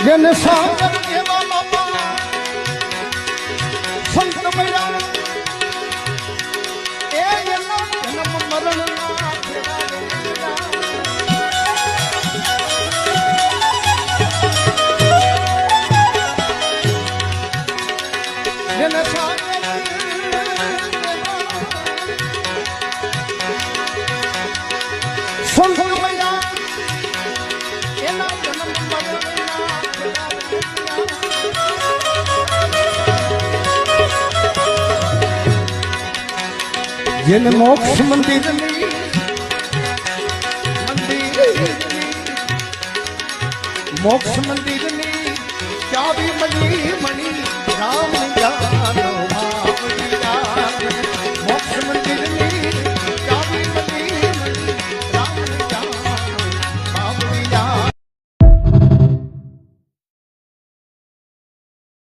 જેને સાગર એવા બાપા સંત મળ્યા એ એના જન્મ મરણના જેને સાગર સંત મળ્યા એના જન્મ જેને મોક્ષ મંદિર મોક્ષ મંદિર ની ચાવી મળી મણી રામ જાનો